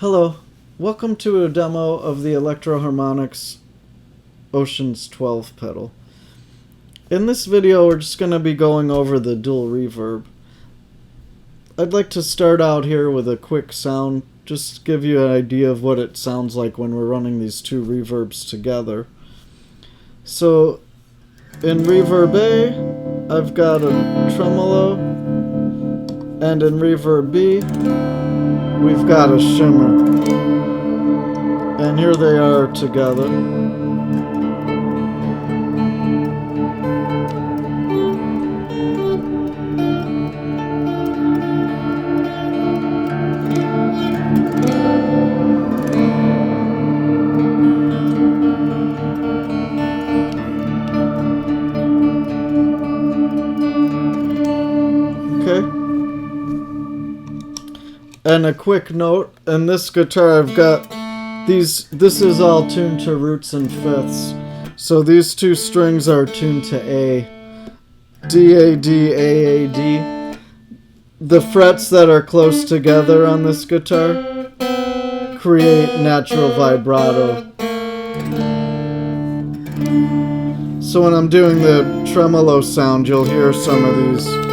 Hello, welcome to a demo of the Electro-Harmonix Oceans 12 pedal. In this video we're just going to be going over the dual reverb. I'd like to start out here with a quick sound, just to give you an idea of what it sounds like when we're running these two reverbs together. So in reverb A, I've got a tremolo, and in reverb B, we've got a shimmer. And here they are together. Okay. And a quick note, in this guitar I've got this is all tuned to roots and fifths. So these two strings are tuned to A. D, A, D, A, A, D. The frets that are close together on this guitar create natural vibrato. So when I'm doing the tremolo sound, you'll hear some of these.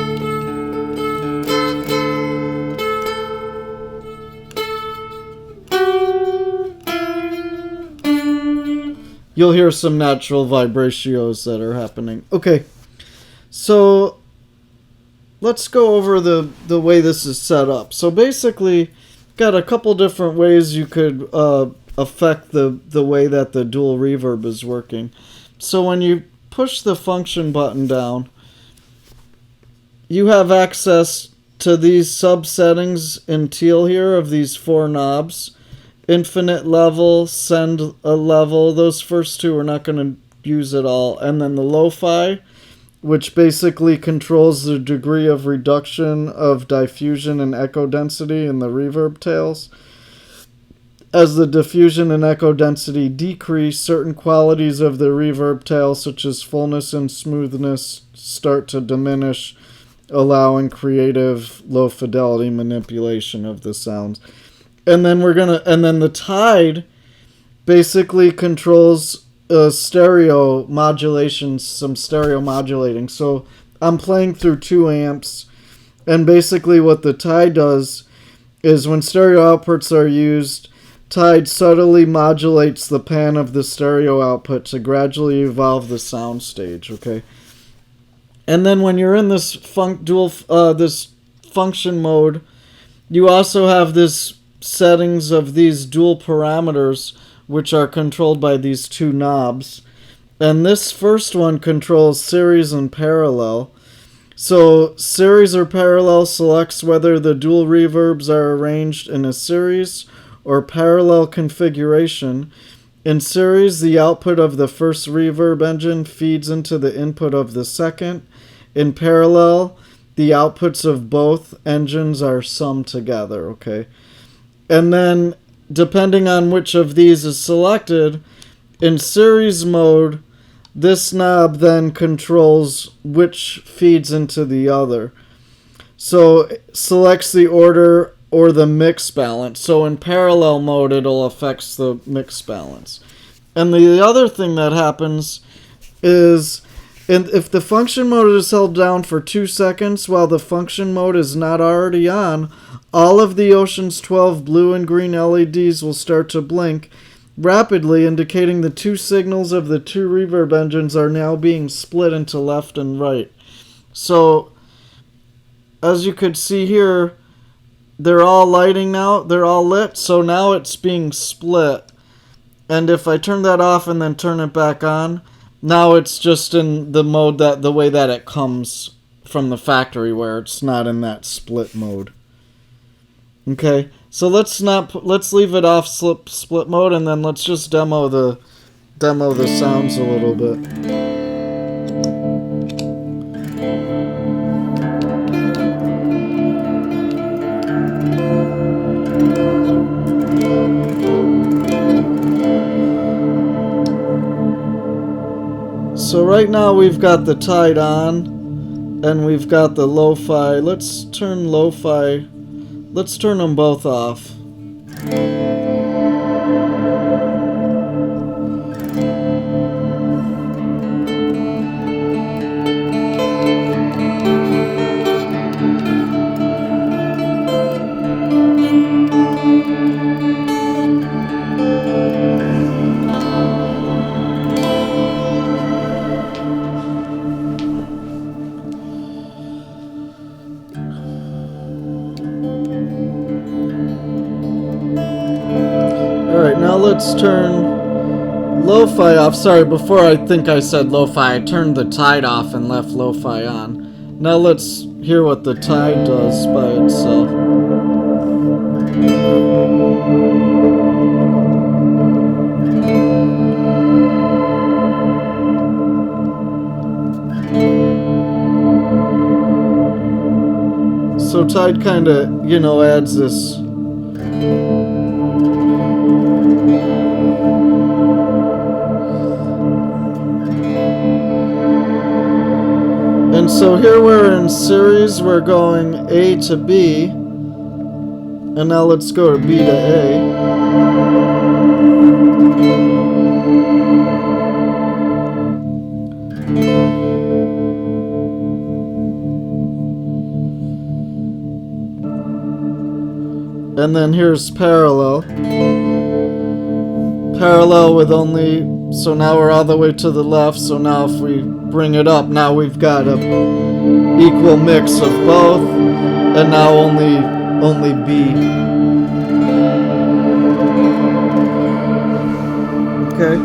You'll hear some natural vibratios that are happening. Okay, so let's go over the way this is set up. So basically, got a couple different ways you could affect the way that the dual reverb is working. So when you push the function button down, you have access to these sub-settings in teal here of these four knobs. Infinite level, send a level, those first two we're not going to use at all. And then the lo-fi, which basically controls the degree of reduction of diffusion and echo density in the reverb tails. As the diffusion and echo density decrease, certain qualities of the reverb tail, such as fullness and smoothness, start to diminish, allowing creative low fidelity manipulation of the sounds. And then the tide basically controls stereo modulation, some stereo modulating. So I'm playing through 2 amps, and basically what the tide does is when stereo outputs are used, tide subtly modulates the pan of the stereo output to gradually evolve the sound stage. Okay, and then when you're in this this function mode, you also have this settings of these dual parameters, which are controlled by these 2 knobs. And this first one controls series and parallel. So series or parallel selects whether the dual reverbs are arranged in a series or parallel configuration. In series, the output of the first reverb engine feeds into the input of the second. In parallel, the outputs of both engines are summed together. Okay. And then, depending on which of these is selected, in series mode, this knob then controls which feeds into the other. So, it selects the order or the mix balance. So in parallel mode, it'll affect the mix balance. And the other thing that happens is, if the function mode is held down for 2 seconds while the function mode is not already on, all of the Oceans 12 blue and green LEDs will start to blink rapidly, indicating the 2 signals of the 2 reverb engines are now being split into left and right. So, as you could see here, they're all lighting now, they're all lit, so now it's being split. And if I turn that off and then turn it back on, now it's just in the mode the way that it comes from the factory, where it's not in that split mode. Okay, so let's leave it off split mode, and then let's just demo the sounds a little bit. So right now we've got the tide on, and we've got the lo-fi. Let's turn lo-fi. Let's turn them both off. Alright, now let's turn lo-fi off. Sorry, before I think I said lo-fi, I turned the tide off and left lo-fi on. Now let's hear what the tide does by itself. So tide kind of, you know, adds this and so here we're in series, we're going A to B, and now let's go to B to A. And then here's parallel. Parallel with only, so now we're all the way to the left, so now if we bring it up, now we've got a equal mix of both, and now only B. Okay.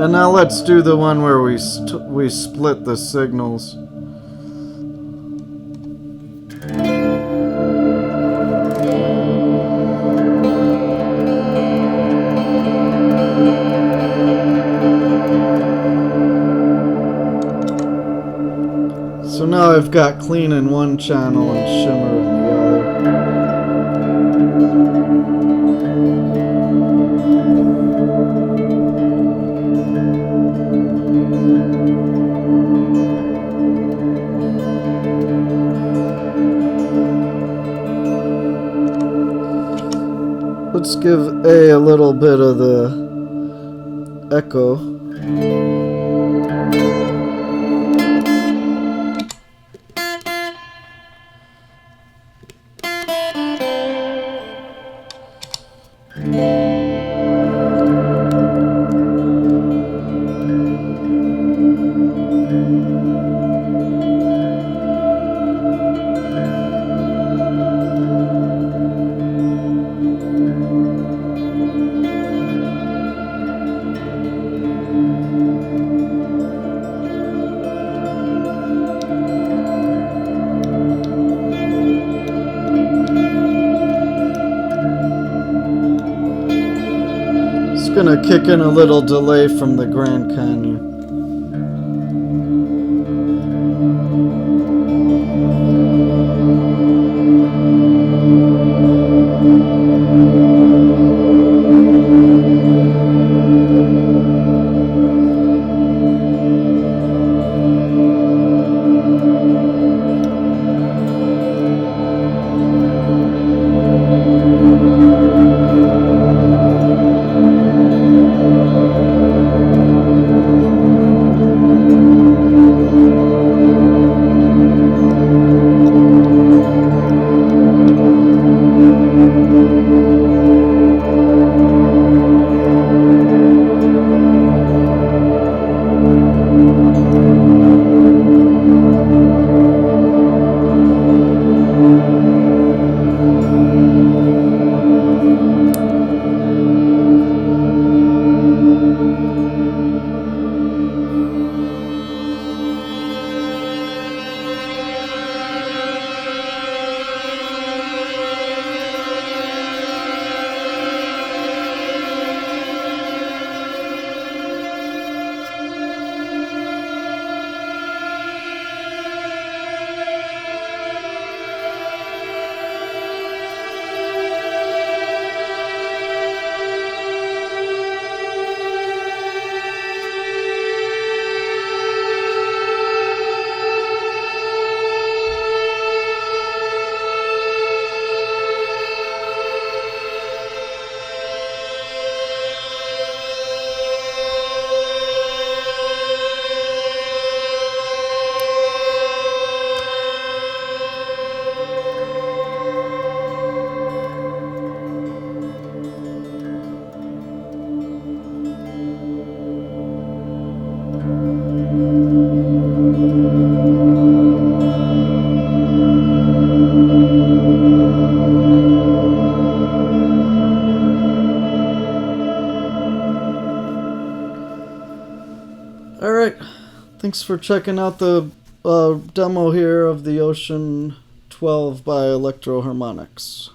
And now let's do the one where we split the signals. So now I've got clean in one channel and shimmer in the other. Let's give A a little bit of the echo. Gonna kick in a little delay from the Grand Canyon. Alright, thanks for checking out the demo here of the Ocean 12 by Electro-Harmonix.